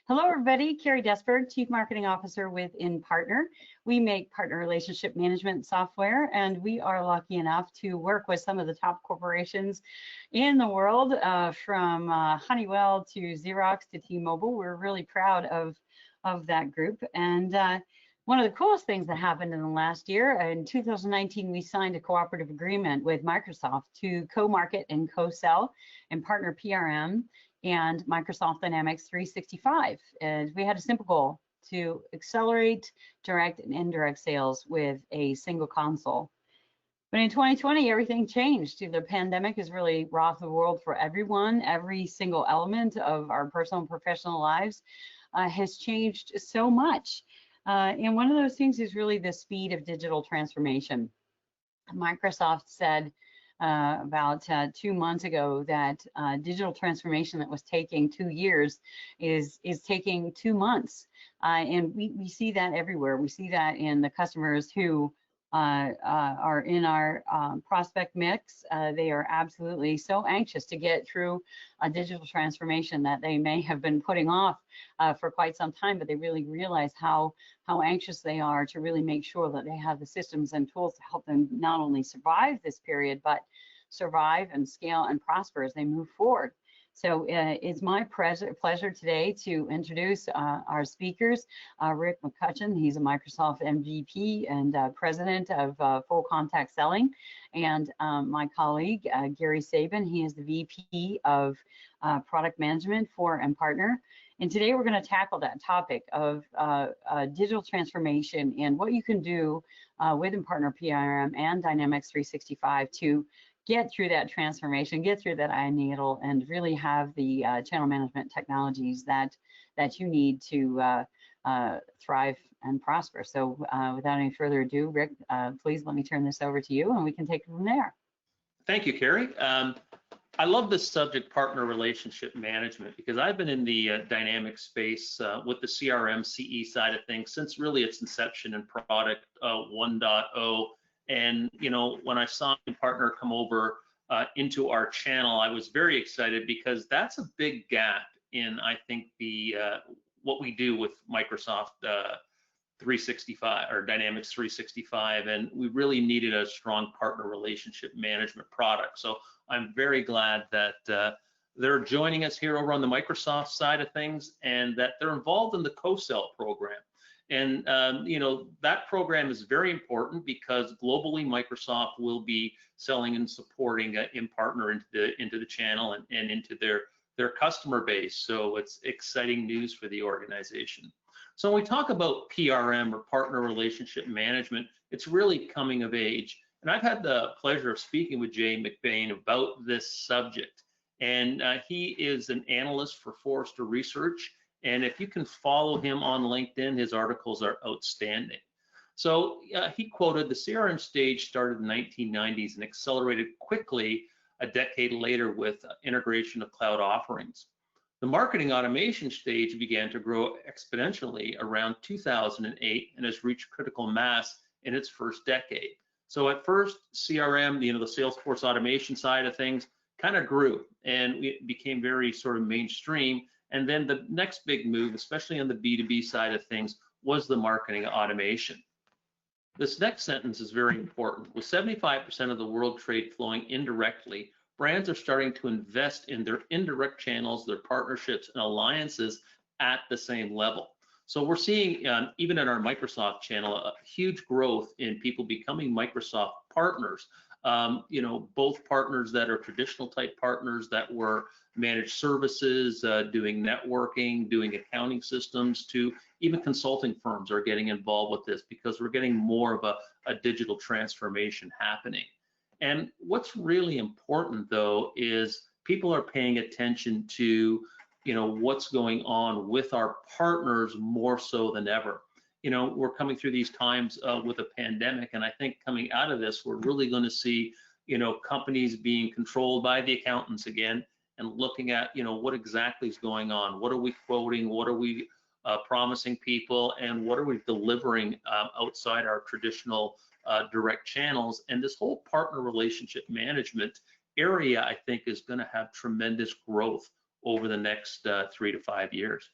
Hello, everybody. Carrie Desberg, Chief Marketing Officer with InPartner. We make partner relationship management software, and we are lucky enough to work with some of the top corporations in the world, from Honeywell to Xerox to T-Mobile. We're really proud of that group. And one of the coolest things that happened in the last year, in 2019, we signed a cooperative agreement with Microsoft to co-market and co-sell InPartner PRM and Microsoft Dynamics 365. And we had a simple goal to accelerate direct and indirect sales with a single console. But in 2020, everything changed. The pandemic has really rocked the world for everyone. Every single element of our personal and professional lives has changed so much. And one of those things is really the speed of digital transformation. Microsoft said about 2 months ago that digital transformation that was taking 2 years is taking 2 months. And we see that everywhere. We see that in the customers who are in our prospect mix. They are absolutely so anxious to get through a digital transformation that they may have been putting off for quite some time, but they really realize how anxious they are to really make sure that they have the systems and tools to help them not only survive this period, but survive and scale and prosper as they move forward. So it's my pleasure today to introduce our speakers. Rick McCutcheon, he's a Microsoft MVP and president of Full Contact Selling. And my colleague, Gary Sabin, he is the VP of Product Management for InPartner. And today we're going to tackle that topic of digital transformation and what you can do with InPartner PRM and Dynamics 365 to get through that transformation, get through that needle, and really have the channel management technologies that you need to thrive and prosper. So without any further ado, Rick, please let me turn this over to you and we can take it from there. Thank you, Carrie. I love this subject, partner relationship management, because I've been in the dynamic space with the CRM CE side of things since really its inception in product 1.0. And when I saw InPartner come over into our channel, I was very excited because that's a big gap in, I think, the what we do with Microsoft 365 or Dynamics 365, and we really needed a strong partner relationship management product. So I'm very glad that they're joining us here over on the Microsoft side of things, and that they're involved in the co-sell program. And that program is very important because globally Microsoft will be selling and supporting InPartner into the channel and into their customer base. So it's exciting news for the organization. So when we talk about PRM or partner relationship management, it's really coming of age. And I've had the pleasure of speaking with Jay McBain about this subject. And he is an analyst for Forrester Research. And if you can follow him on LinkedIn, his articles are outstanding. So he quoted, the CRM stage started in the 1990s and accelerated quickly a decade later with integration of cloud offerings. The marketing automation stage began to grow exponentially around 2008 and has reached critical mass in its first decade. So at first, CRM, the Salesforce automation side of things kind of grew and it became very sort of mainstream. And then the next big move, especially on the B2B side of things, was the marketing automation. This next sentence is very important. With 75% of the world trade flowing indirectly, brands are starting to invest in their indirect channels, their partnerships and alliances at the same level. So we're seeing, even in our Microsoft channel, a huge growth in people becoming Microsoft partners. Both partners that are traditional type partners that were managed services, doing networking, doing accounting systems, to even consulting firms are getting involved with this because we're getting more of a digital transformation happening. And what's really important though is people are paying attention to what's going on with our partners more so than ever. We're coming through these times with a pandemic, and I think coming out of this, we're really going to see, companies being controlled by the accountants again, and looking at, what exactly is going on. What are we quoting? What are we promising people? And what are we delivering outside our traditional direct channels? And this whole partner relationship management area, I think, is going to have tremendous growth over the next 3 to 5 years.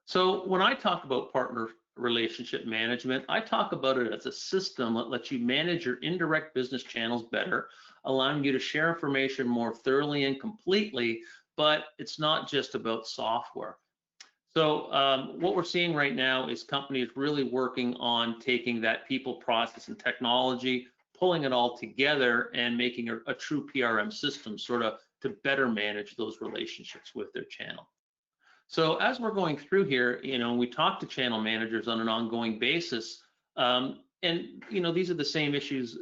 So when I talk about partner relationship management, I talk about it as a system that lets you manage your indirect business channels better, allowing you to share information more thoroughly and completely, but it's not just about software. So what we're seeing right now is companies really working on taking that people, process, and technology, pulling it all together and making a true PRM system sort of to better manage those relationships with their channel. So as we're going through here, we talk to channel managers on an ongoing basis, and these are the same issues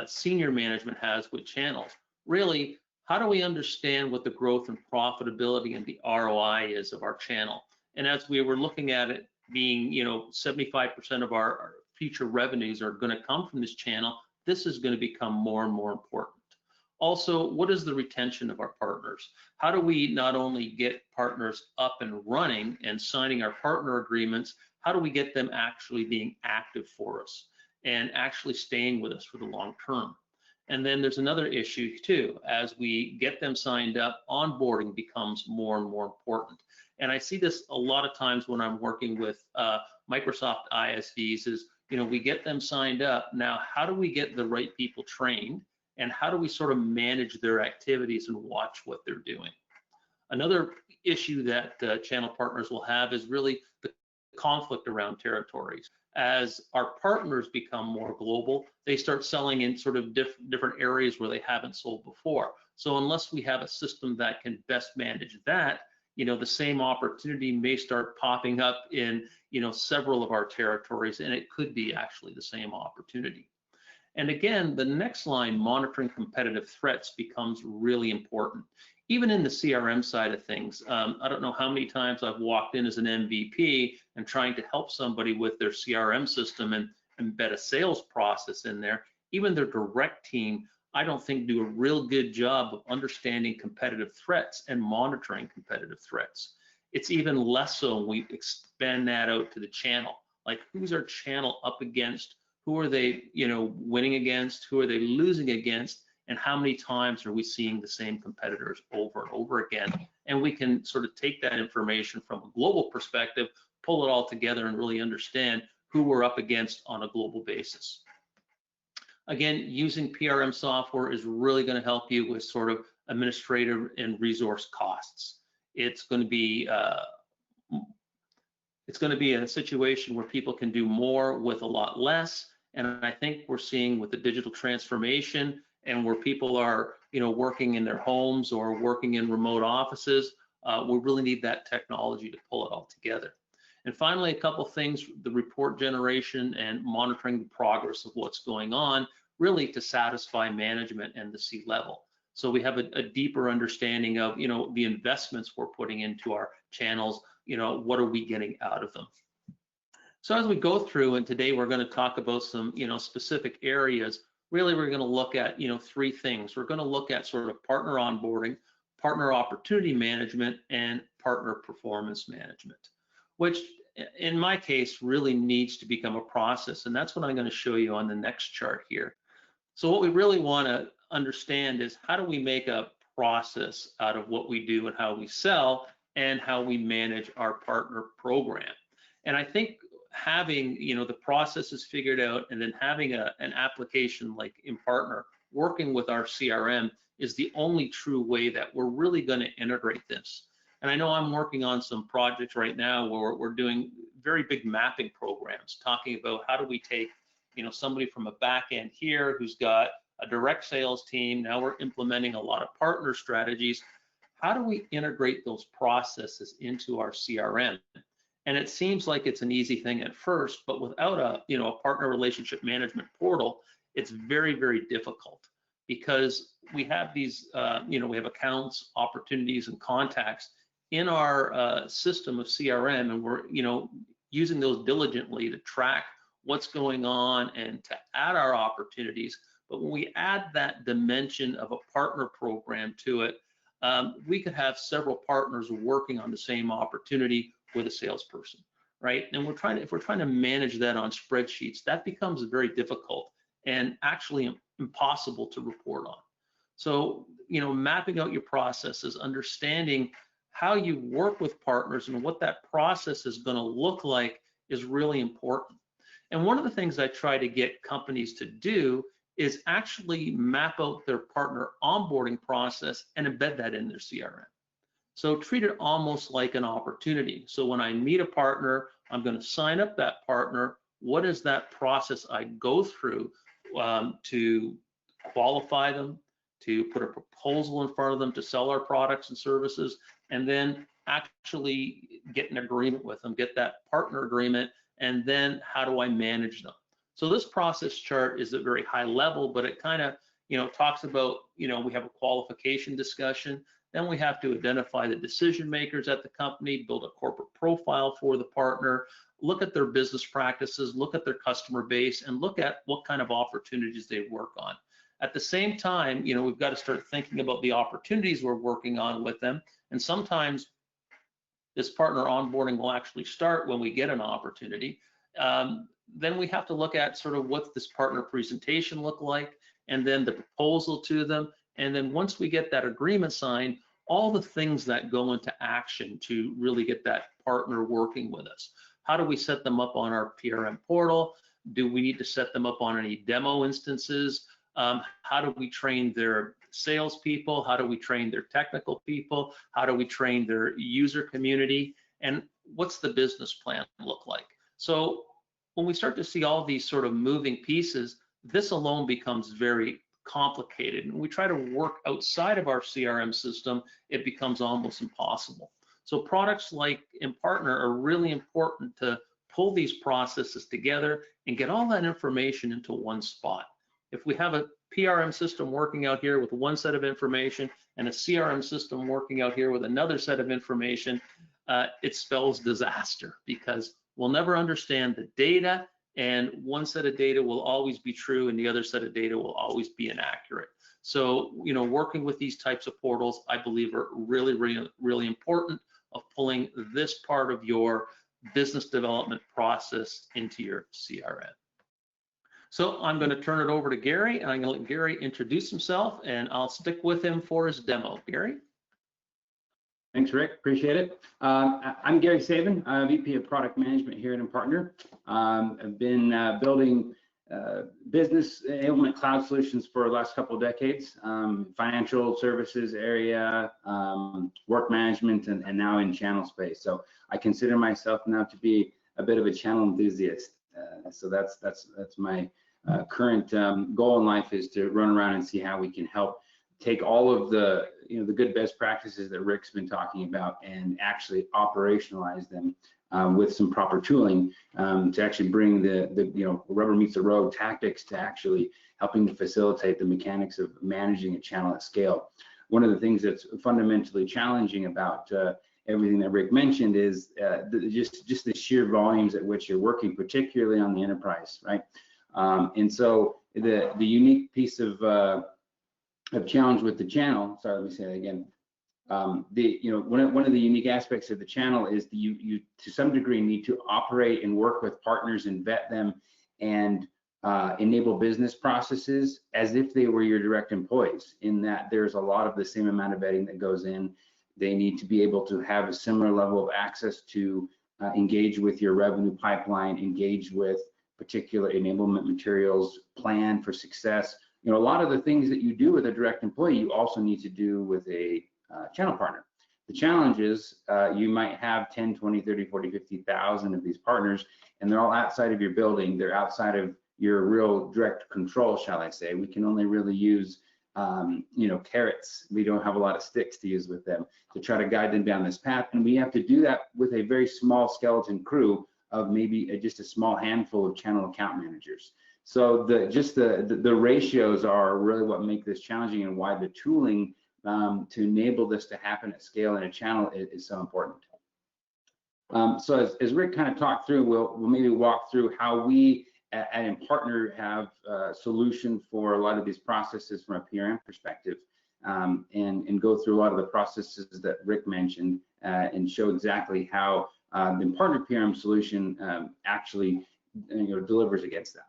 senior management has with channels. Really, how do we understand what the growth and profitability and the ROI is of our channel? And as we were looking at it being, 75% of our future revenues are going to come from this channel, this is going to become more and more important. Also, what is the retention of our partners? How do we not only get partners up and running and signing our partner agreements, how do we get them actually being active for us and actually staying with us for the long term? And then there's another issue too. As we get them signed up, onboarding becomes more and more important. And I see this a lot of times when I'm working with Microsoft ISVs is, we get them signed up. Now, how do we get the right people trained? And how do we sort of manage their activities and watch what they're doing? Another issue that channel partners will have is really the conflict around territories. As our partners become more global, they start selling in sort of different areas where they haven't sold before. So unless we have a system that can best manage that, the same opportunity may start popping up in, several of our territories, and it could be actually the same opportunity. And again, the next line, monitoring competitive threats, becomes really important. Even in the CRM side of things, I don't know how many times I've walked in as an MVP and trying to help somebody with their CRM system and embed a sales process in there. Even their direct team, I don't think do a real good job of understanding competitive threats and monitoring competitive threats. It's even less so when we expand that out to the channel. Like, who's our channel up against? Who are they, winning against? Who are they losing against? And how many times are we seeing the same competitors over and over again? And we can sort of take that information from a global perspective, pull it all together, and really understand who we're up against on a global basis. Again, using PRM software is really going to help you with sort of administrative and resource costs. It's going to be a situation where people can do more with a lot less. And I think we're seeing with the digital transformation and where people are, working in their homes or working in remote offices, we really need that technology to pull it all together. And finally, a couple things, the report generation and monitoring the progress of what's going on, really to satisfy management and the C-level. So we have a deeper understanding of, the investments we're putting into our channels, what are we getting out of them? So as we go through, and today we're going to talk about some, specific areas, really we're going to look at, three things. We're going to look at sort of partner onboarding, partner opportunity management, and partner performance management, which in my case really needs to become a process. And that's what I'm going to show you on the next chart here. So what we really want to understand is how do we make a process out of what we do and how we sell and how we manage our partner program. And I think having, the processes figured out and then having an application like InPartner working with our CRM is the only true way that we're really going to integrate this. And I know I'm working on some projects right now where we're doing very big mapping programs, talking about how do we take, somebody from a back end here who's got a direct sales team. Now we're implementing a lot of partner strategies. How do we integrate those processes into our CRM? And it seems like it's an easy thing at first, but without a partner relationship management portal, it's very, very difficult because we have these, we have accounts, opportunities, and contacts in our system of CRM, and we're, using those diligently to track what's going on and to add our opportunities. But when we add that dimension of a partner program to it, we could have several partners working on the same opportunity with a salesperson, right? And if we're trying to manage that on spreadsheets, that becomes very difficult and actually impossible to report on. So, mapping out your processes, understanding how you work with partners and what that process is going to look like is really important. And one of the things I try to get companies to do is actually map out their partner onboarding process and embed that in their CRM. So treat it almost like an opportunity. So when I meet a partner, I'm going to sign up that partner. What is that process I go through to qualify them, to put a proposal in front of them to sell our products and services, and then actually get an agreement with them, get that partner agreement, and then how do I manage them? So this process chart is at very high level, but it kind of, talks about, we have a qualification discussion, then we have to identify the decision makers at the company, build a corporate profile for the partner, look at their business practices, look at their customer base, and look at what kind of opportunities they work on. At the same time, we've got to start thinking about the opportunities we're working on with them. And sometimes this partner onboarding will actually start when we get an opportunity. Then we have to look at sort of what's this partner presentation look like, and then the proposal to them. And then once we get that agreement signed, all the things that go into action to really get that partner working with us. How do we set them up on our PRM portal? Do we need to set them up on any demo instances? How do we train their salespeople? How do we train their technical people? How do we train their user community? And what's the business plan look like? So when we start to see all these sort of moving pieces, this alone becomes very complicated. And we try to work outside of our CRM system, it becomes almost impossible. So products like InPartner are really important to pull these processes together and get all that information into one spot. If we have a PRM system working out here with one set of information and a CRM system working out here with another set of information, it spells disaster, because we'll never understand the data, and one set of data will always be true and the other set of data will always be inaccurate. So, working with these types of portals, I believe, are really, really, really important of pulling this part of your business development process into your CRM. So I'm going to turn it over to Gary, and I'm going to let Gary introduce himself, and I'll stick with him for his demo. Gary? Thanks, Rick. Appreciate it. I'm Gary Saban, VP of Product Management here at InPartner. I've been building business enablement cloud solutions for the last couple of decades, financial services area, work management, and now in channel space. So I consider myself now to be a bit of a channel enthusiast. So that's my current goal in life, is to run around and see how we can help take all of the the good best practices that Rick's been talking about and actually operationalize them with some proper tooling to actually bring the rubber meets the road tactics to actually helping to facilitate the mechanics of managing a channel at scale. One of the things that's fundamentally challenging about everything that Rick mentioned is just the sheer volumes at which you're working, particularly on the enterprise, right? And so the unique piece of challenge with the channel, sorry, let me say that again. One of the unique aspects of the channel is that you to some degree need to operate and work with partners and vet them and enable business processes as if they were your direct employees, in that there's a lot of the same amount of vetting that goes in. They need to be able to have a similar level of access to engage with your revenue pipeline, engage with particular enablement materials, plan for success. A lot of the things that you do with a direct employee, you also need to do with a channel partner. The challenge is you might have 10, 20, 30, 40, 50,000 of these partners, and they're all outside of your building. They're outside of your real direct control, shall I say. We can only really use carrots. We don't have a lot of sticks to use with them to try to guide them down this path. And we have to do that with a very small skeleton crew of maybe just a small handful of channel account managers. So the ratios are really what make this challenging, and why the tooling to enable this to happen at scale in a channel is so important. So as Rick kind of talked through, we'll maybe walk through how we at InPartner have a solution for a lot of these processes from a PRM perspective, and go through a lot of the processes that Rick mentioned and show exactly how the InPartner PRM solution actually delivers against that.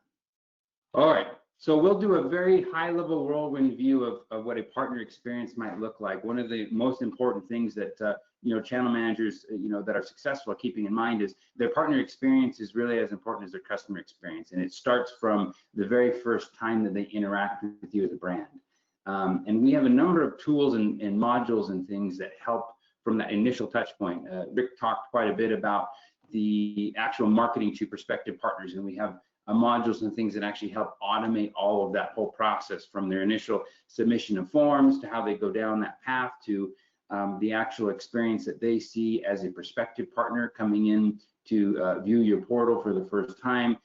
All right, so we'll do a very high-level whirlwind view of what a partner experience might look like. One of the most important things that channel managers, that are successful are keeping in mind is their partner experience is really as important as their customer experience. And it starts from the very first time that they interact with you as a brand. And we have a number of tools and modules and things that help from that initial touch point. Rick talked quite a bit about the actual marketing to prospective partners, and we have modules and things that actually help automate all of that whole process, from their initial submission of forms to how they go down that path to the actual experience that they see as a prospective partner coming in to view your portal for the first time,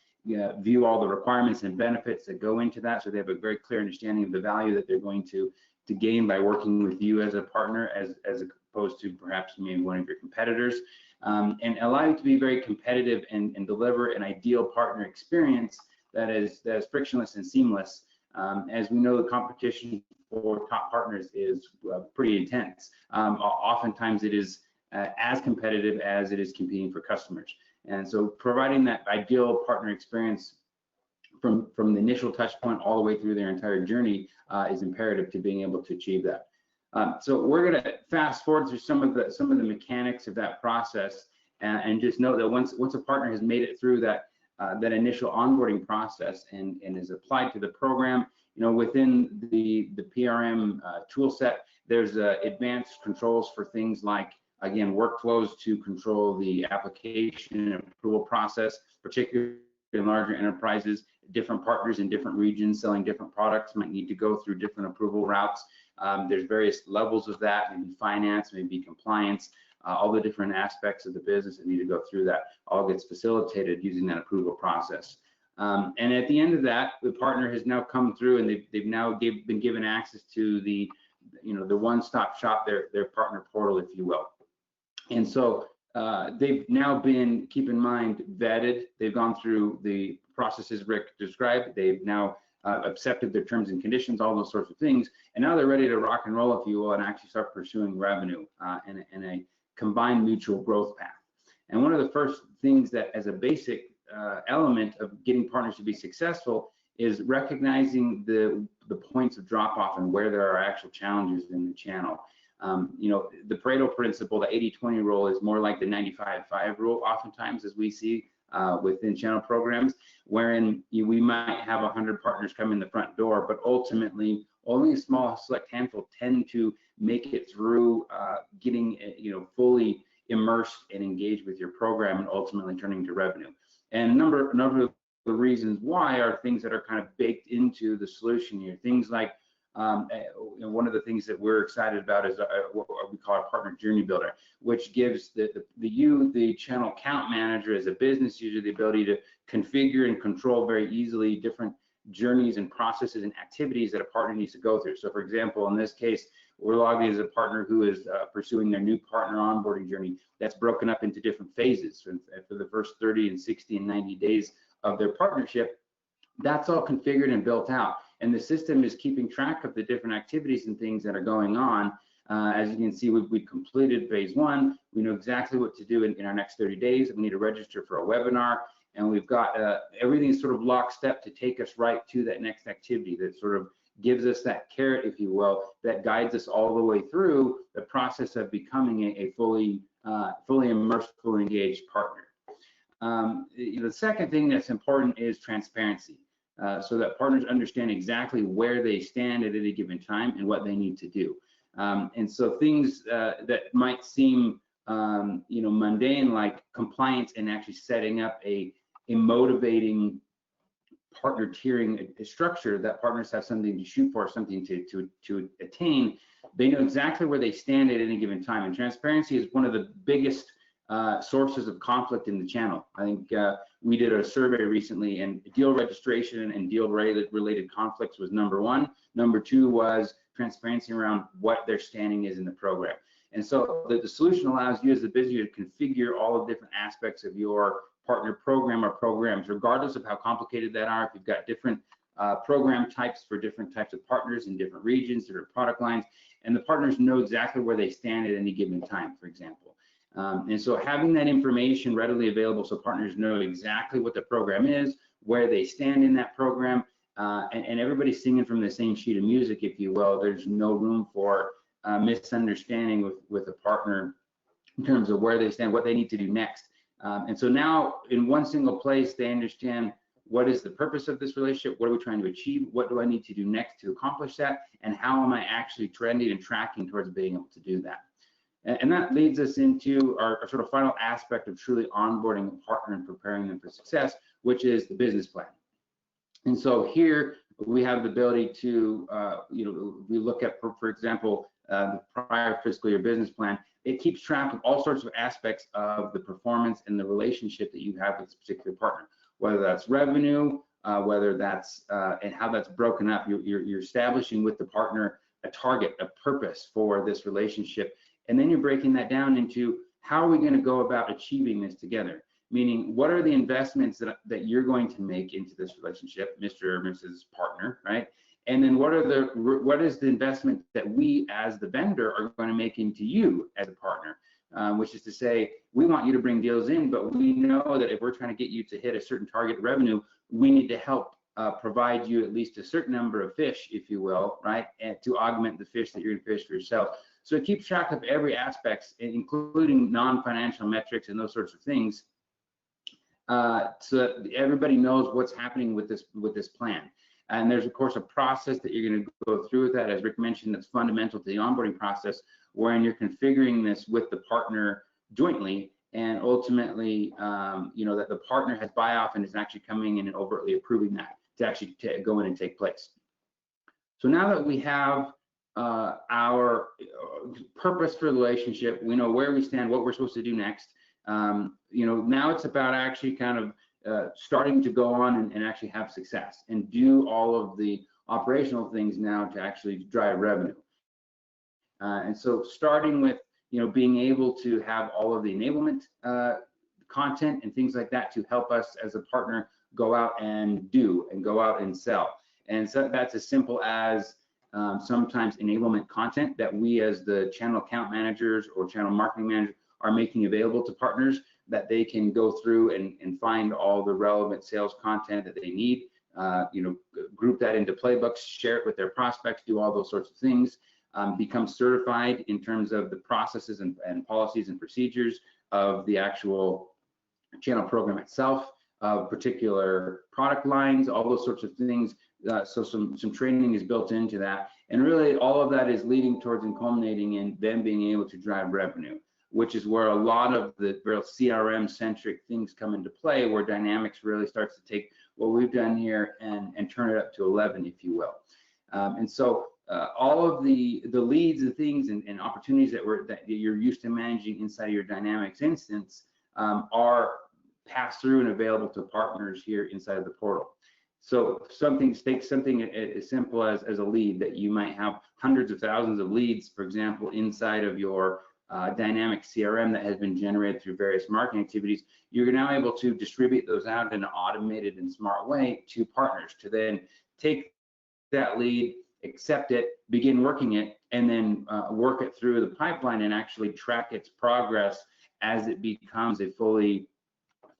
view all the requirements and benefits that go into that, so they have a very clear understanding of the value that they're going to gain by working with you as a partner, as opposed to perhaps maybe one of your competitors. And allow you to be very competitive and deliver an ideal partner experience that is frictionless and seamless. As we know, the competition for top partners is pretty intense. Oftentimes it is as competitive as it is competing for customers. And so providing that ideal partner experience from the initial touch point all the way through their entire journey is imperative to being able to achieve that. So we're going to fast forward through some of the mechanics of that process, and just know that once a partner has made it through that initial onboarding process and is applied to the program, within the PRM tool set, there's advanced controls for things like, again, workflows to control the application and approval process, particularly in larger enterprises. Different partners in different regions selling different products might need to go through different approval routes. There's various levels of that, maybe finance, maybe compliance, all the different aspects of the business that need to go through that all gets facilitated using that approval process. And at the end of that, the partner has now come through and they've now been given access to the one-stop shop, their partner portal, if you will. And so they've now been, keep in mind, vetted. They've gone through the processes Rick described. They've now accepted their terms and conditions, all those sorts of things. And now they're ready to rock and roll, if you will, and actually start pursuing revenue in a combined mutual growth path. And one of the first things that, as a basic element of getting partners to be successful, is recognizing the points of drop off and where there are actual challenges in the channel. The Pareto principle, the 80-20 rule, is more like the 95-5 rule oftentimes, as we see within channel programs, wherein we might have 100 partners come in the front door, but ultimately only a small select handful tend to make it through getting fully immersed and engaged with your program and ultimately turning to revenue. And a number of the reasons why are things that are kind of baked into the solution here. Things like one of the things that we're excited about is what we call our partner journey builder, which gives the channel account manager as a business user the ability to configure and control very easily different journeys and processes and activities that a partner needs to go through. So for example, in this case, we're logging as a partner who is pursuing their new partner onboarding journey. That's broken up into different phases. For the first 30 and 60 and 90 days of their partnership, that's all configured and built out. And the system is keeping track of the different activities and things that are going on. As you can see, we've completed phase 1. We know exactly what to do in our next 30 days. We need to register for a webinar, and we've got everything sort of lockstep to take us right to that next activity that sort of gives us that carrot, if you will, that guides us all the way through the process of becoming a fully immersed, fully engaged partner. The second thing that's important is transparency, so that partners understand exactly where they stand at any given time and what they need to do. And so things that might seem mundane, like compliance and actually setting up a motivating partner tiering structure that partners have something to shoot for, something to attain. They know exactly where they stand at any given time. And transparency is one of the biggest sources of conflict in the channel. I think we did a survey recently, and deal registration and deal related conflicts was number 1. Number 2 was transparency around what their standing is in the program. And so the solution allows you as a business to configure all the different aspects of your partner program or programs, regardless of how complicated that are. If you've got different program types for different types of partners in different regions, different product lines, and the partners know exactly where they stand at any given time, for example. And so having that information readily available so partners know exactly what the program is, where they stand in that program, and everybody's singing from the same sheet of music, if you will. There's no room for misunderstanding with a partner in terms of where they stand, what they need to do next. And so now in one single place, they understand what is the purpose of this relationship, what are we trying to achieve, what do I need to do next to accomplish that, and how am I actually trending and tracking towards being able to do that. And that leads us into our sort of final aspect of truly onboarding a partner and preparing them for success, which is the business plan. And so here we have the ability to, we look at, for example, the prior fiscal year business plan. It keeps track of all sorts of aspects of the performance and the relationship that you have with this particular partner, whether that's revenue, whether that's, and how that's broken up. You're establishing with the partner a target, a purpose for this relationship. And then you're breaking that down into how are we going to go about achieving this together? Meaning, what are the investments that you're going to make into this relationship, Mr. or Mrs. Partner, right? And then what is the investment that we as the vendor are going to make into you as a partner? Which is to say, we want you to bring deals in, but we know that if we're trying to get you to hit a certain target revenue, we need to help provide you at least a certain number of fish, if you will, right? And to augment the fish that you're going to fish for yourself. So it keeps track of every aspect, including non-financial metrics and those sorts of things, so that everybody knows what's happening with this plan. And there's of course a process that you're going to go through with that, as Rick mentioned, that's fundamental to the onboarding process, wherein you're configuring this with the partner jointly, and ultimately, that the partner has buy-off and is actually coming in and overtly approving that to actually go in and take place. So now that we have our purpose for the relationship, we know where we stand, what we're supposed to do next. Now it's about actually kind of starting to go on and actually have success and do all of the operational things now to actually drive revenue. And so starting with, being able to have all of the enablement content and things like that to help us as a partner go out and go out and sell. And so that's as simple as sometimes enablement content that we as the channel account managers or channel marketing managers are making available to partners, that they can go through and find all the relevant sales content that they need, group that into playbooks, share it with their prospects, do all those sorts of things, become certified in terms of the processes and policies and procedures of the actual channel program itself, of particular product lines, all those sorts of things. So some training is built into that, and really all of that is leading towards and culminating in them being able to drive revenue, which is where a lot of the real CRM centric things come into play, where Dynamics really starts to take what we've done here and turn it up to 11, if you will. And so all of the leads and things and opportunities that you're used to managing inside of your Dynamics instance are passed through and available to partners here inside of the portal. So take something as simple as a lead that you might have hundreds of thousands of leads, for example, inside of your dynamic CRM that has been generated through various marketing activities. You're now able to distribute those out in an automated and smart way to partners to then take that lead, accept it, begin working it, and then work it through the pipeline and actually track its progress as it becomes a fully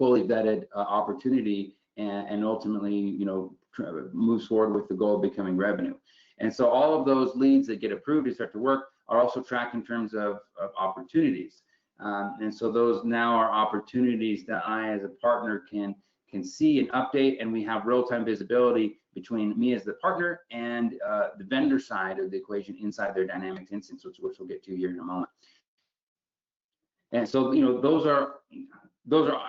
vetted opportunity, and ultimately, moves forward with the goal of becoming revenue. And so all of those leads that get approved and start to work are also tracked in terms of opportunities. And so those now are opportunities that I as a partner can see and update, and we have real-time visibility between me as the partner and the vendor side of the equation inside their Dynamics instance, which we'll get to here in a moment. And so those are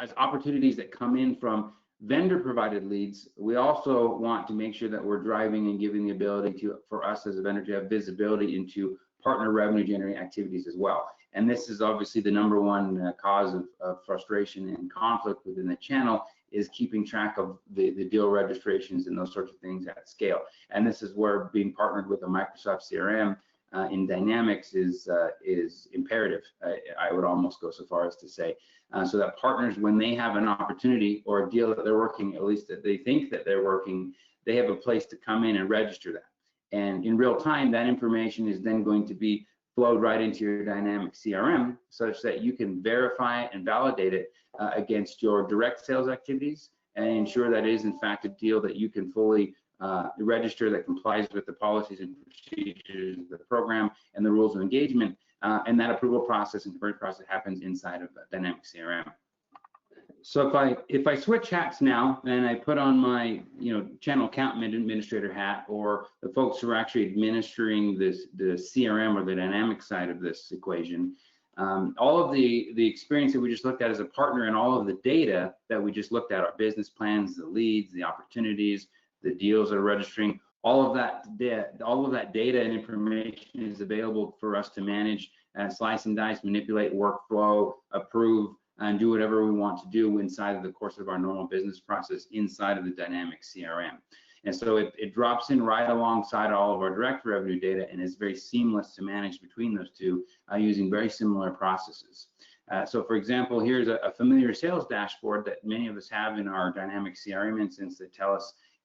as opportunities that come in from vendor provided leads. We also want to make sure that we're driving and giving the ability for us as a vendor to have visibility into partner revenue generating activities as well. And this is obviously the number one cause of frustration and conflict within the channel, is keeping track of the deal registrations and those sorts of things at scale. And this is where being partnered with a Microsoft CRM in Dynamics is imperative. I would almost go so far as to say, so that partners, when they have an opportunity or a deal that they're working, at least that they think that they're working, they have a place to come in and register that. And in real time, that information is then going to be flowed right into your dynamic CRM, such that you can verify and validate it against your direct sales activities and ensure that it is in fact a deal that you can fully register, that complies with the policies and procedures of the program and the rules of engagement, and that approval process and conversion process happens inside of Dynamics CRM. So if I switch hats now and I put on my channel account administrator hat, or the folks who are actually administering the CRM or the Dynamics side of this equation, all of the experience that we just looked at as a partner and all of the data that we just looked at, our business plans, the leads, the opportunities, the deals that are registering, all of that data and information is available for us to manage, slice and dice, manipulate workflow, approve, and do whatever we want to do inside of the course of our normal business process inside of the Dynamics CRM. And so it drops in right alongside all of our direct revenue data and is very seamless to manage between those two using very similar processes. So for example, here's a familiar sales dashboard that many of us have in our Dynamics CRM instance that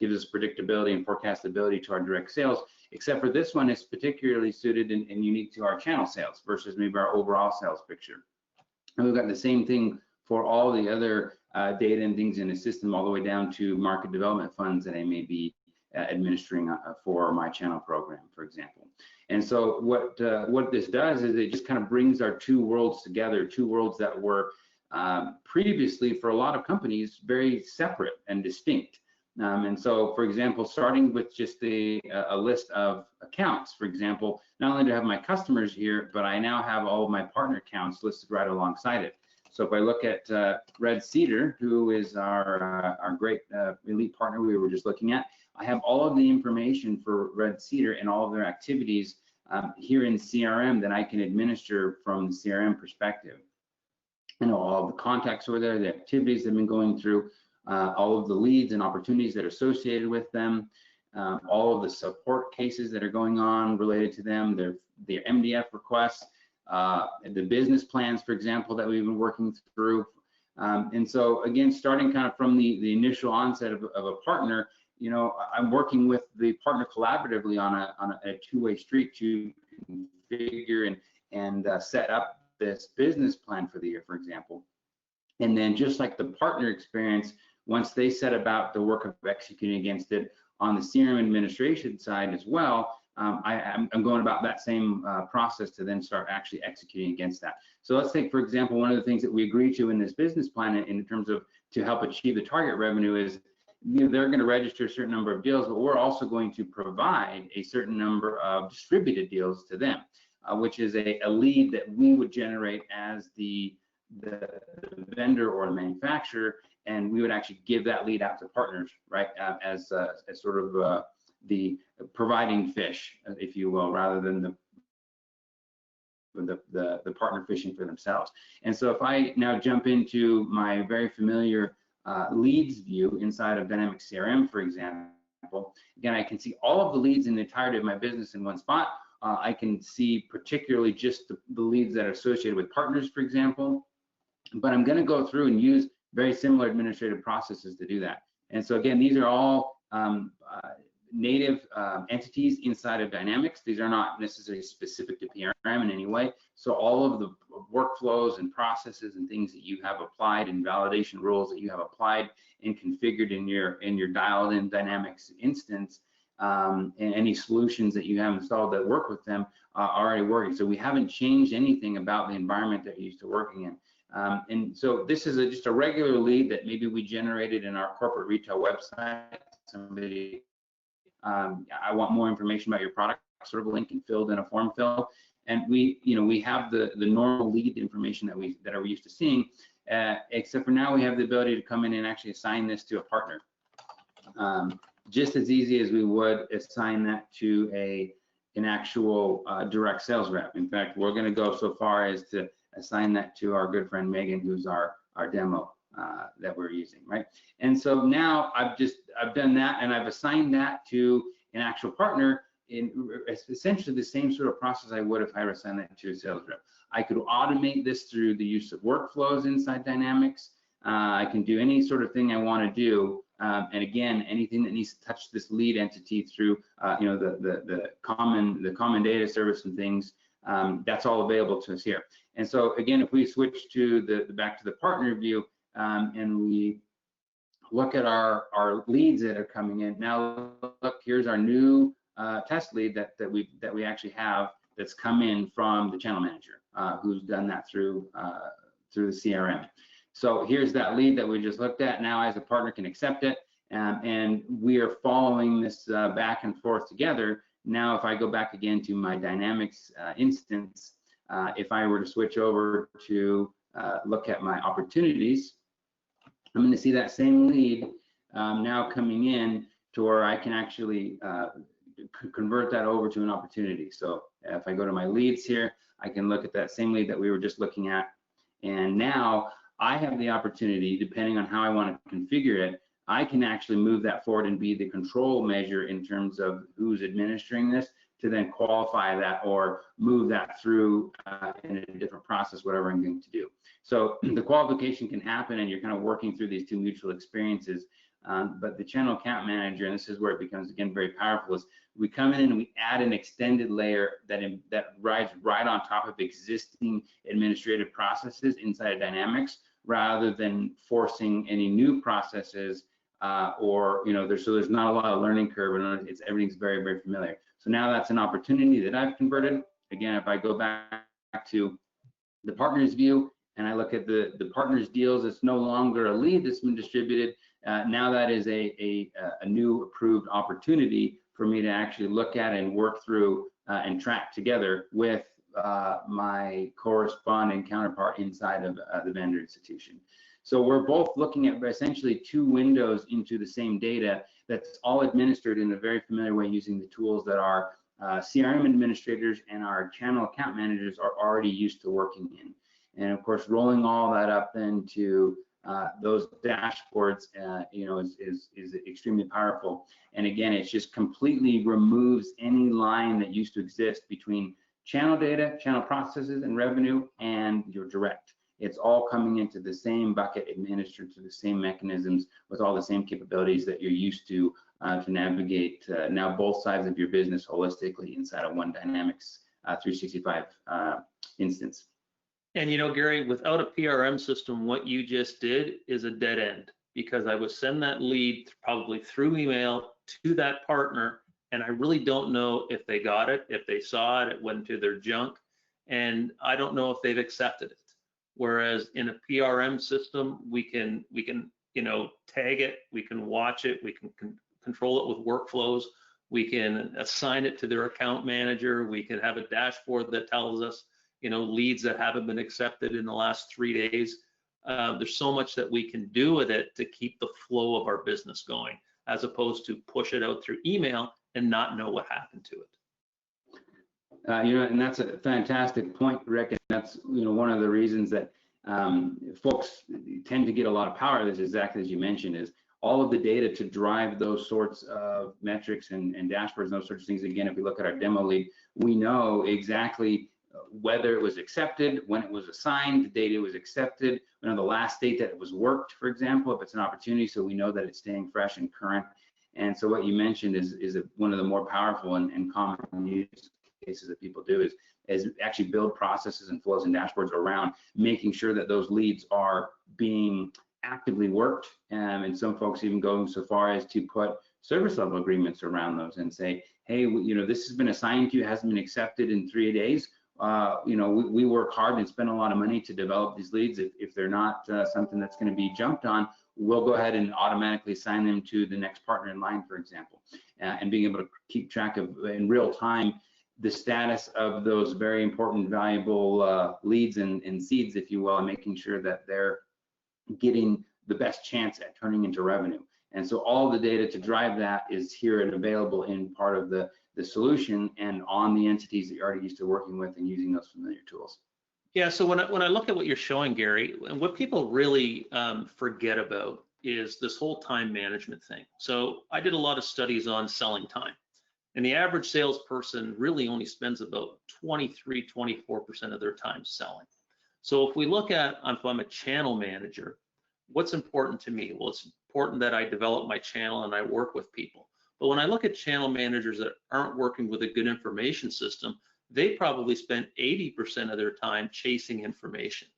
gives us predictability and forecastability to our direct sales, except for this one is particularly suited and unique to our channel sales versus maybe our overall sales picture. And we've got the same thing for all the other data and things in the system, all the way down to market development funds that I may be administering for my channel program, for example. And so what this does is it just kind of brings our two worlds together, two worlds that were previously for a lot of companies very separate and distinct. And so, for example, starting with just a list of accounts, for example, not only do I have my customers here, but I now have all of my partner accounts listed right alongside it. So if I look at Red Cedar, who is our great elite partner we were just looking at, I have all of the information for Red Cedar and all of their activities here in CRM that I can administer from the CRM perspective. All of the contacts over there, the activities they've been going through, all of the leads and opportunities that are associated with them, all of the support cases that are going on related to them, their MDF requests, the business plans, for example, that we've been working through. And so again, starting kind of from the initial onset of a partner, I'm working with the partner collaboratively on a two-way street to configure and set up this business plan for the year, for example. And then just like the partner experience, once they set about the work of executing against it on the CRM administration side as well, I'm going about that same process to then start actually executing against that. So let's take, for example, one of the things that we agree to in this business plan in terms of to help achieve the target revenue is they're going to register a certain number of deals, but we're also going to provide a certain number of distributed deals to them, which is a lead that we would generate as the vendor or the manufacturer, and we would actually give that lead out to partners, right, as sort of the providing fish, if you will, rather than the partner fishing for themselves. And so if I now jump into my very familiar leads view inside of Dynamics CRM, for example, again, I can see all of the leads in the entirety of my business in one spot. I can see particularly just the leads that are associated with partners, for example, but I'm going to go through and use very similar administrative processes to do that. And so again, these are all native entities inside of Dynamics. These are not necessarily specific to PRM in any way. So all of the workflows and processes and things that you have applied and validation rules that you have applied and configured in your dialed in Dynamics instance, and any solutions that you have installed that work with them are already working. So we haven't changed anything about the environment that you're used to working in. And so this is just a regular lead that maybe we generated in our corporate retail website. Somebody, I want more information about your product, sort of a link and filled in a form fill. And we have the normal lead information that are used to seeing, except for now we have the ability to come in and actually assign this to a partner. Just as easy as we would assign that to an actual direct sales rep. In fact, we're going to go so far as to assign that to our good friend Megan, who's our demo that we're using, right? And so now I've done that, and I've assigned that to an actual partner in essentially the same sort of process I would if I were assigned that to a sales rep. I could automate this through the use of workflows inside Dynamics. I can do any sort of thing I want to do, and again, anything that needs to touch this lead entity through the common data service and things, that's all available to us here. And so again, if we switch to back to the partner view, and we look at our leads that are coming in, now look, here's our new test lead that we actually have that's come in from the channel manager who's done that through the CRM. So here's that lead that we just looked at. Now as a partner can accept it, and we are following this back and forth together. Now if I go back again to my Dynamics instance, if I were to switch over to look at my opportunities, I'm going to see that same lead now coming in to where I can actually convert that over to an opportunity. So if I go to my leads here, I can look at that same lead that we were just looking at, and now I have the opportunity, depending on how I want to configure it, I can actually move that forward and be the control measure in terms of who's administering this, to then qualify that or move that through in a different process, whatever I'm going to do. So the qualification can happen, and you're kind of working through these two mutual experiences. But the channel account manager, and this is where it becomes, again, very powerful, is we come in and we add an extended layer that rides right on top of existing administrative processes inside of Dynamics, rather than forcing any new processes or, you know, there's not a lot of learning curve, and everything's very, very familiar. So now that's an opportunity that I've converted. Again, if I go back to the partners view and I look at the partners deals, it's no longer a lead that's been distributed. Now that is a new approved opportunity for me to actually look at and work through and track together with my corresponding counterpart inside of the vendor institution. So we're both looking at essentially two windows into the same data that's all administered in a very familiar way using the tools that our CRM administrators and our channel account managers are already used to working in. And of course, rolling all that up into those dashboards, you know, is extremely powerful. And again, it just completely removes any line that used to exist between channel data, channel processes and revenue, and your direct. It's all coming into the same bucket, administered through the same mechanisms with all the same capabilities that you're used to navigate now both sides of your business holistically inside of one Dynamics 365 instance. And you know, Gary, without a PRM system, what you just did is a dead end, because I would send that lead probably through email to that partner, and I really don't know if they got it, if they saw it, it went to their junk, and I don't know if they've accepted it. Whereas in a PRM system, we can you know, tag it, we can watch it, we can control it with workflows, we can assign it to their account manager, we can have a dashboard that tells us, you know, leads that haven't been accepted in the last 3 days. There's so much that we can do with it to keep the flow of our business going, as opposed to push it out through email and not know what happened to it. You know, and that's a fantastic point, Rick. And that's, you know, one of the reasons that folks tend to get a lot of power of this, exactly as you mentioned, is all of the data to drive those sorts of metrics and dashboards and those sorts of things. Again, if we look at our demo lead, we know exactly whether it was accepted, when it was assigned, the date it was accepted, you know, the last date that it was worked, for example, if it's an opportunity, so we know that it's staying fresh and current. And so what you mentioned is one of the more powerful and common use cases that people do is actually build processes and flows and dashboards around making sure that those leads are being actively worked. And some folks even going so far as to put service level agreements around those and say, hey, you know, this has been assigned to you, hasn't been accepted in 3 days. You know, we work hard and spend a lot of money to develop these leads. If they're not something that's going to be jumped on, we'll go ahead and automatically assign them to the next partner in line, for example, and being able to keep track of in real time the status of those very important, valuable leads and seeds, if you will, and making sure that they're getting the best chance at turning into revenue. And so all the data to drive that is here and available in part of the solution and on the entities that you're already used to working with and using those familiar tools. Yeah, so when I look at what you're showing, Gary, and what people really forget about is this whole time management thing. So I did a lot of studies on selling time, and the average salesperson really only spends about 23-24% of their time selling. So if we look at, if I'm a channel manager, what's important to me? Well, it's important that I develop my channel and I work with people. But when I look at channel managers that aren't working with a good information system, they probably spend 80% of their time chasing information,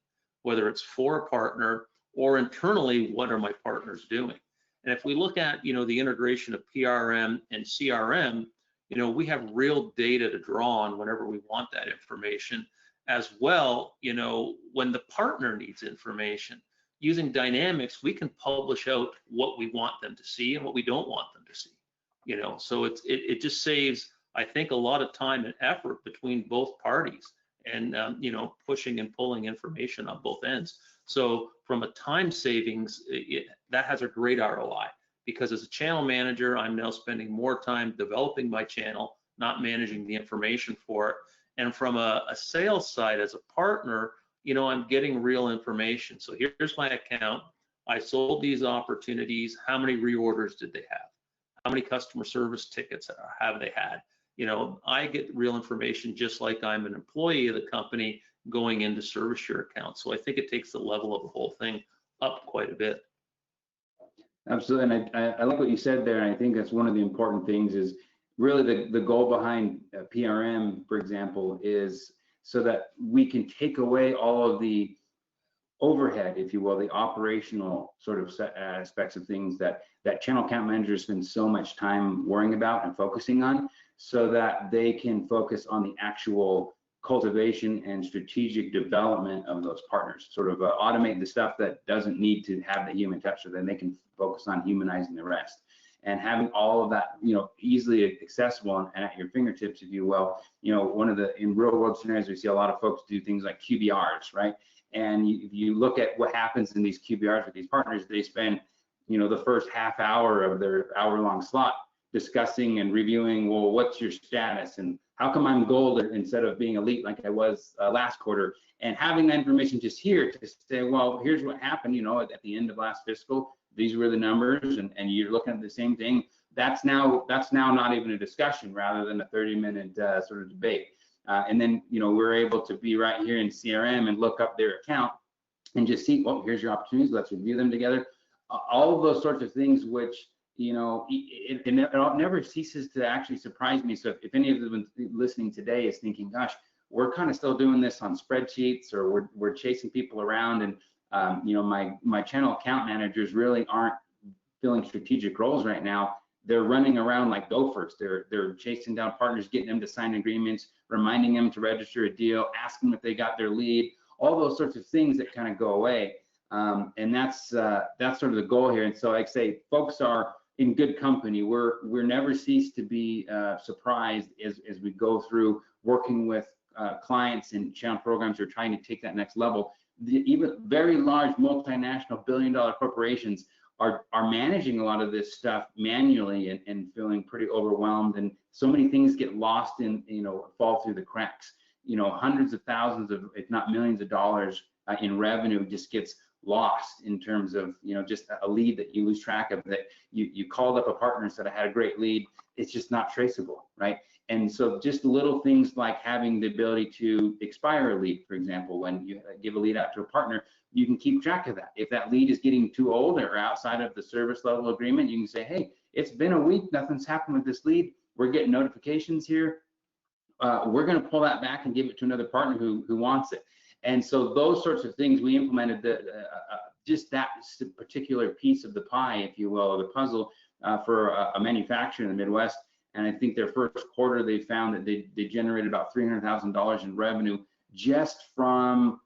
whether it's for a partner or internally, what are my partners doing? And if we look at, you know, the integration of PRM and CRM, you know, we have real data to draw on whenever we want that information. As well, you know, when the partner needs information, using Dynamics, we can publish out what we want them to see and what we don't want them to see. You know, so it just saves, I think, a lot of time and effort between both parties, and you know, pushing and pulling information on both ends. So from a time savings, that has a great ROI, because as a channel manager, I'm now spending more time developing my channel, not managing the information for it. And from a sales side, as a partner, you know, I'm getting real information. So here's my account. I sold these opportunities. How many reorders did they have? How many customer service tickets have they had? You know, I get real information just like I'm an employee of the company going into service your account. So I think it takes the level of the whole thing up quite a bit. Absolutely, and I like what you said there, and I think that's one of the important things is really the goal behind PRM, for example, is so that we can take away all of the overhead, if you will, the operational sort of aspects of things that channel account managers spend so much time worrying about and focusing on, so that they can focus on the actual cultivation and strategic development of those partners, sort of automate the stuff that doesn't need to have the human touch, so then they can focus on humanizing the rest. And having all of that, you know, easily accessible and at your fingertips, if you will. You know, in real world scenarios, we see a lot of folks do things like QBRs, right? And if you look at what happens in these QBRs with these partners, they spend, you know, the first half hour of their hour-long slot discussing and reviewing, well, what's your status and how come I'm gold instead of being elite like I was last quarter? And having that information just here to say, well, here's what happened, you know, at the end of last fiscal, these were the numbers, and you're looking at the same thing. That's now not even a discussion, rather than a 30-minute sort of debate. And then, you know, we're able to be right here in CRM and look up their account and just see, well, here's your opportunities, let's review them together. All of those sorts of things, which, you know, it never ceases to actually surprise me. So if any of them listening today is thinking, gosh, we're kind of still doing this on spreadsheets, or we're chasing people around, and you know, my channel account managers really aren't filling strategic roles right now. They're running around like gophers. They're chasing down partners, getting them to sign agreements, reminding them to register a deal, asking them if they got their lead, all those sorts of things that kind of go away. And that's sort of the goal here. And so, like I say, folks are in good company. We're never cease to be surprised as we go through working with clients and channel programs who are trying to take that next level. Even very large multinational billion-dollar corporations are managing a lot of this stuff manually and feeling pretty overwhelmed, and so many things get lost in, you know, fall through the cracks. You know, hundreds of thousands of, if not millions of dollars in revenue just gets lost in terms of, you know, just a lead that you lose track of, that you called up a partner and said I had a great lead. It's just not traceable, right? And so just little things like having the ability to expire a lead, for example, when you give a lead out to a partner, you can keep track of that. If that lead is getting too old or outside of the service level agreement, you can say, hey, it's been a week, nothing's happened with this lead. We're getting notifications here. We're going to pull that back and give it to another partner who wants it. And so those sorts of things, we implemented just that particular piece of the pie, if you will, of the puzzle for a manufacturer in the Midwest. And I think their first quarter, they found that they generated about $300,000 in revenue just from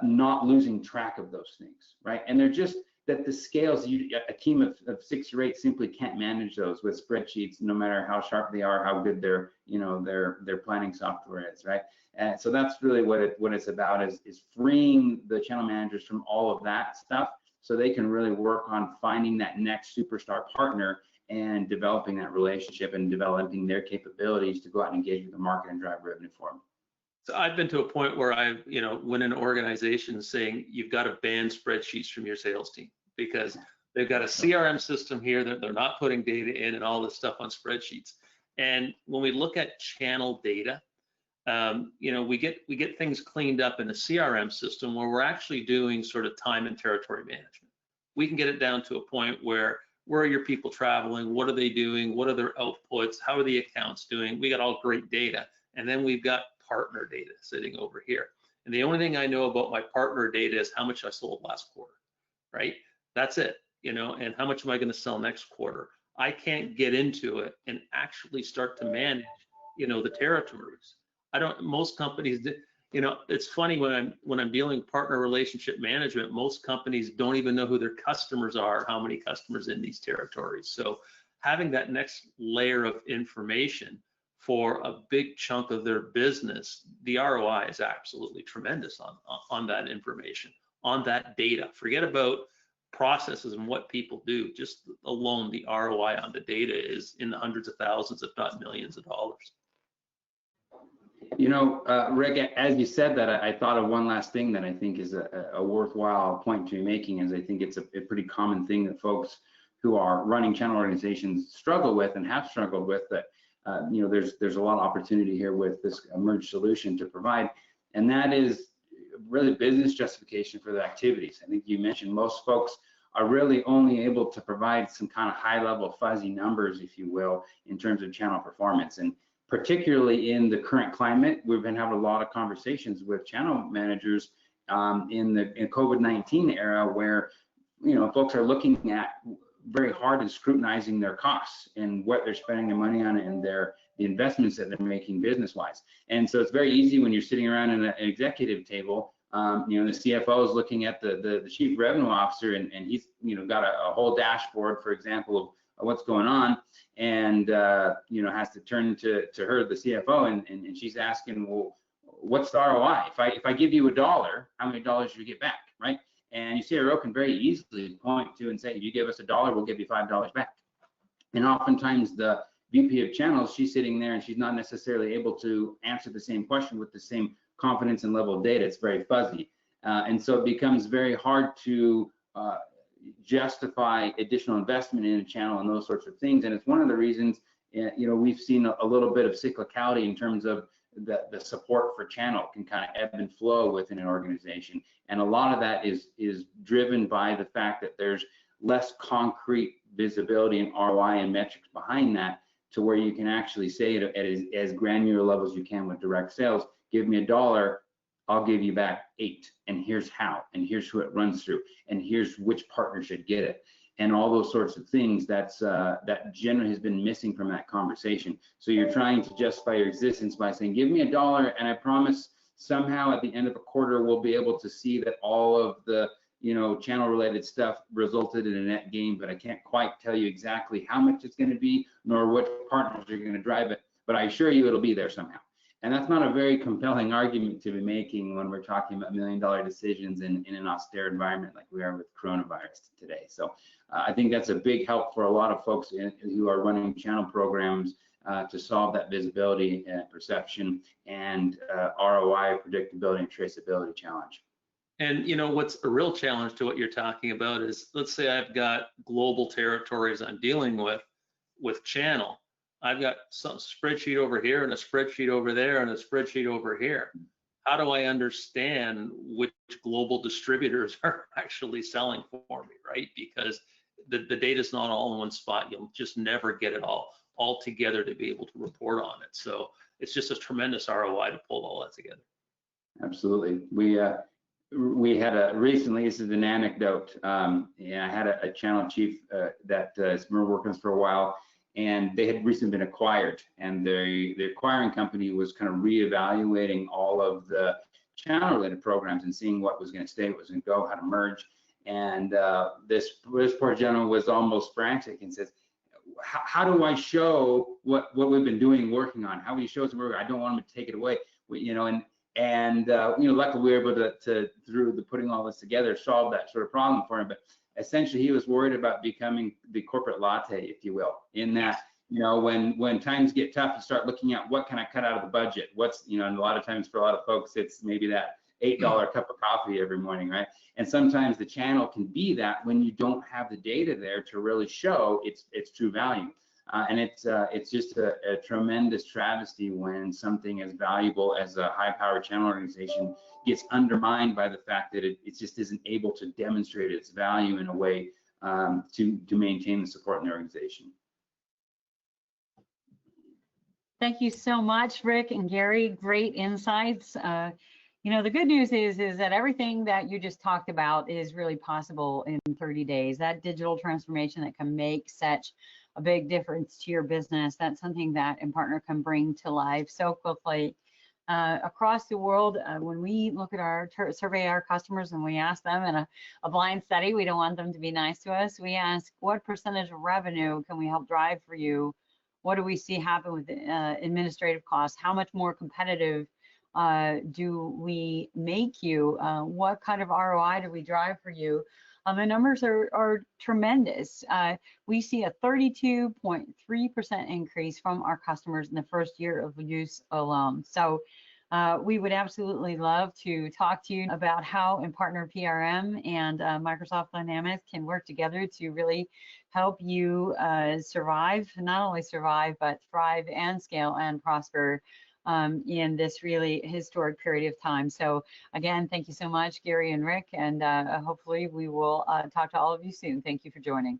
not losing track of those things, right? And they're just that the scales, a team of 6 or 8 simply can't manage those with spreadsheets, no matter how sharp they are, how good their, you know, their planning software is, right? And so that's really what it's about, is freeing the channel managers from all of that stuff, so they can really work on finding that next superstar partner and developing that relationship and developing their capabilities to go out and engage with the market and drive revenue for them. So I've been to a point where I've, you know, when an organization is saying you've got to ban spreadsheets from your sales team because they've got a CRM system here that they're not putting data in and all this stuff on spreadsheets. And when we look at channel data, you know, we get things cleaned up in a CRM system where we're actually doing sort of time and territory management. We can get it down to a point where are your people traveling? What are they doing? What are their outputs? How are the accounts doing? We got all great data. And then we've got partner data sitting over here. And the only thing I know about my partner data is how much I sold last quarter, right? That's it, you know, and how much am I going to sell next quarter? I can't get into it and actually start to manage, the territories. Most companies, it's funny when I'm dealing partner relationship management, most companies don't even know who their customers are, how many customers in these territories. So having that next layer of information for a big chunk of their business, the ROI is absolutely tremendous on that information, on that data. Forget about processes and what people do. Just alone, the ROI on the data is in the hundreds of thousands, if not millions of dollars. Rick, as you said that, I thought of one last thing that I think is a worthwhile point to be making, is I think it's a pretty common thing that folks who are running channel organizations struggle with and have struggled with, that there's a lot of opportunity here with this merged solution to provide, and that is really business justification for the activities. I think you mentioned most folks are really only able to provide some kind of high-level fuzzy numbers, if you will, in terms of channel performance. And particularly in the current climate, we've been having a lot of conversations with channel managers in COVID-19 era, where folks are looking at very hard and scrutinizing their costs and what they're spending their money on and the investments that they're making business-wise. And so it's very easy when you're sitting around in an executive table, the CFO is looking at the chief revenue officer, and he's got a whole dashboard, for example, of what's going on, and has to turn to her, the CFO, and she's asking, well, what's the ROI? If I give you $1, how many dollars do you get back, right? And you CRO can very easily point to and say, if you give us $1, we'll give you $5 back. And oftentimes the VP of channels, she's sitting there and she's not necessarily able to answer the same question with the same confidence and level of data. It's very fuzzy. And so it becomes very hard to justify additional investment in a channel and those sorts of things. And it's one of the reasons, we've seen a little bit of cyclicality in terms of the support for channel can kind of ebb and flow within an organization. And a lot of that is driven by the fact that there's less concrete visibility and ROI and metrics behind that, to where you can actually say it at as granular level as you can with direct sales. Give me $1, I'll give you back 8, and here's how, and here's who it runs through, and here's which partner should get it, and all those sorts of things. That generally has been missing from that conversation. So you're trying to justify your existence by saying, give me $1, and I promise somehow at the end of a quarter we'll be able to see that all of the channel related stuff resulted in a net gain, but I can't quite tell you exactly how much it's going to be, nor what partners are going to drive it, but I assure you it'll be there somehow. And that's not a very compelling argument to be making when we're talking about $1 million decisions in an austere environment like we are with coronavirus today. So I think that's a big help for a lot of folks who are running channel programs to solve that visibility and perception and ROI, predictability, and traceability challenge. And what's a real challenge to what you're talking about is, let's say I've got global territories I'm dealing with channel. I've got some spreadsheet over here and a spreadsheet over there and a spreadsheet over here. How do I understand which global distributors are actually selling for me, right? Because the data is not all in one spot. You'll just never get it all together to be able to report on it. So it's just a tremendous ROI to pull all that together. Absolutely. We had recently, this is an anecdote, I had a channel chief that has been working with us for a while, and they had recently been acquired, and the acquiring company was kind of reevaluating all of the channel related programs and seeing what was going to stay, what was going to go, how to merge. And this poor gentleman was almost frantic and says, how do I show what we've been doing, working on? How do you show us? I don't want them to take it away, and luckily we were able to through the putting all this together, solve that sort of problem for him. But essentially he was worried about becoming the corporate latte, if you will, in that, when times get tough, you start looking at what can I cut out of the budget? What's, and a lot of times for a lot of folks, it's maybe that $8 cup of coffee every morning, right? And sometimes the channel can be that when you don't have the data there to really show its true value. And it's just a tremendous travesty when something as valuable as a high-powered channel organization gets undermined by the fact that it just isn't able to demonstrate its value in a way to maintain the support in the organization. Thank you so much, Rick and Gary. Great insights. You know, the good news is that everything that you just talked about is really possible in 30 days. That digital transformation that can make such a big difference to your business, that's something that InPartner can bring to life so quickly. Across the world, when we look at survey our customers and we ask them in a blind study, we don't want them to be nice to us. We ask, what percentage of revenue can we help drive for you? What do we see happen with administrative costs? How much more competitive do we make you? What kind of ROI do we drive for you? The numbers are tremendous. We see a 32.3% increase from our customers in the first year of use alone. So we would absolutely love to talk to you about how InPartner PRM and Microsoft Dynamics can work together to really help you survive, not only survive, but thrive and scale and prosper in this really historic period of time. So again, thank you so much, Gary and Rick, and hopefully we will talk to all of you soon. Thank you for joining.